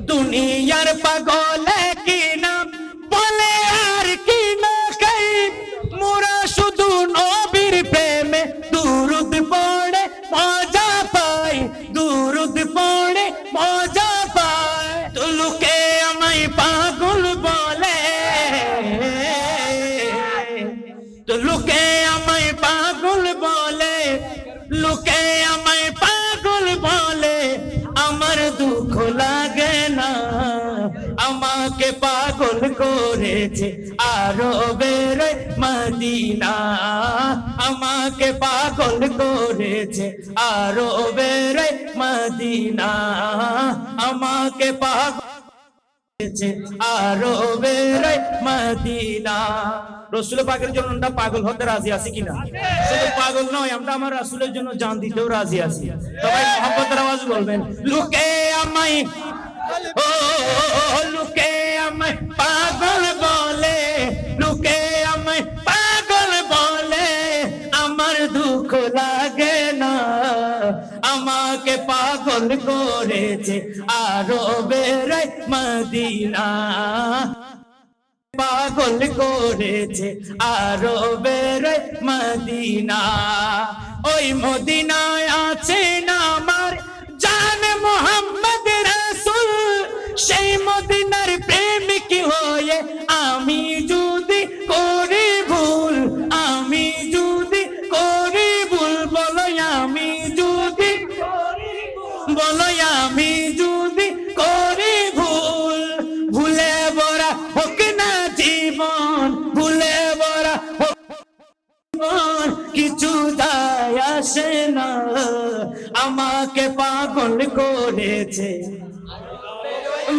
দুনিয়ার পাগলে কি নাম বলে আর কি না কই, মোরা শুধু নবীর প্রেমে দুরুদ পড়ে মজা পাই, দুরুদ পড়ে মজা পাই। তো লোকে আমায় পাগল বলে, তো লোকে আমায় পাগল বলে, লোকে আমায় পাগল বলে, আমার দুঃখ লাগে না। আমাকে পাগল করেছে আরবের মদিনা, আমাকে পাগল করেছে আরবের মদিনা, আমাকে পাগল আরবের মদিনা। রাসূল পাকের জন্য আমরা পাগল হতে রাজি আছি কিনা? শুধু পাগল নয়, আমরা আমার রাসূলের জন্য জান দিতেও রাজি আছি। সবাই মহব্বতের আওয়াজ বলবেন, লোকে আমায়, ও লোকে আমায় পাগল বলে, লোকে আমায় পাগল বলে, আমার দুঃখ লাগে না। আমাকে পাগল করেছে আরবের মদিনা, পাগল করেছে আরবের মদিনা। ওই মদিনায় আছেন আমার জান মোহাম্মদ রাসূল, সেই মদিনার প্রেমিক হয়ে আমি যদি করি ভুল, আমি যদি করি ভুল, বলো আমি যদি, বলো আমি যদি করি ভুল, ভুলে ভরা হোক না জীবন, ভুলে ভরা হোক জীবন, কিছু যায় আসে না। আমাকে পাগল করেছে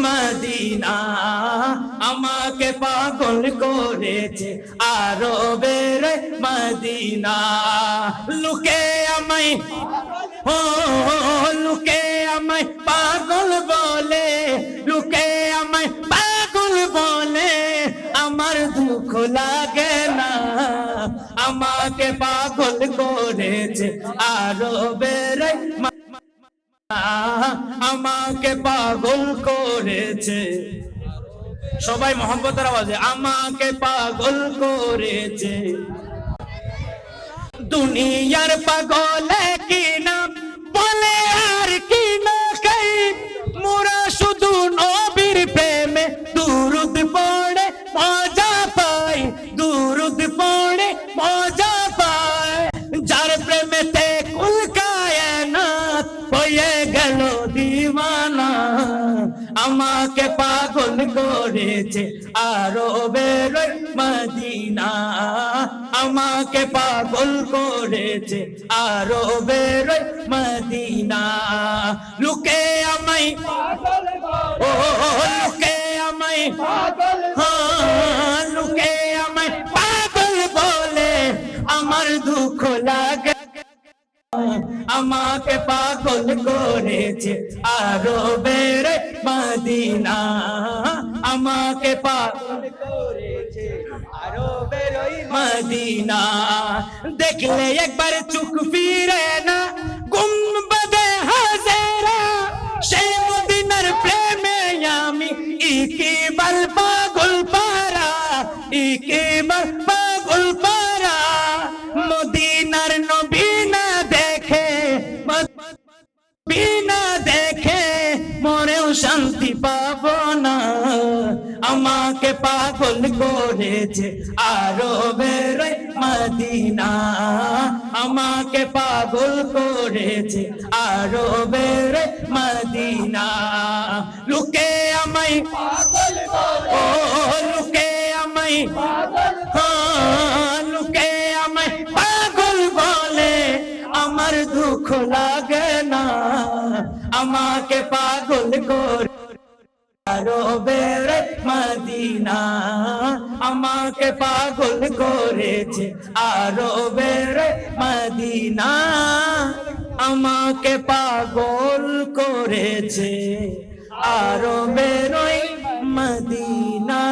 মদিনা, আমাকে পাগল করেছে আরবের মদিনা। লোকে আমায়, ও লোকে আমায় পাগল বলে, লোকে আমায় পাগল বলে, আমার দুঃখ লাগে না। আমাকে পাগল করেছে আরবের, আমাকে পাগল করেছে। সবাই মহব্বতের আওয়াজে, আমাকে পাগল করেছে। দুনিয়ার পাগলে কি নাম বলে আর কি না কই, মোরা শুধু নবীর প্রেমে দুরুদ পড়ে মজা পাই, দুরুদ পড়ে মজা পাই। যার প্রেমেতে কুল কায়নাত হয়ে গেল দিওয়ানা, আমাকে পাগল করেছে আরবের মদিনা, আমাকে পাগল করেছে আরবের মদিনা। লোকে আমায় পাগল বলে, ও লোকে আমায় পাগল, হ্যাঁ লোকে আমায় পাগল বলে, আমার দুঃখ লাগে। আমাকে পাগল করেছে আরবের মদিনা, আমাকে পাগল করেছে আরবের মদিনা। দেখলে একবার চোখ ফিরে না গুম্বদে হাজেরা, সেই মদিনার প্রেমে আমি ইকিবার পাগল পারা, ইকিবার পাগল পারা। মদিনার নবী না দেখে, বিনা দেখে মরেও শান্তি পাবো না। আমাকে পাগল করেছে আরবের মদিনা, আমাকে পাগল করেছে আরবের মদিনা। লোকে আমায় পাগল বলে, ও লোকে আমায় পাগল, হ্যাঁ লোকে আমায় পাগল বলে, আমার দুঃখ লাগে না। আমাকে পাগল করে আরবের মদিনা, আমাকে পাগল করেছে আরবের মদিনা, আমাকে পাগল করেছে আরবের মদিনা।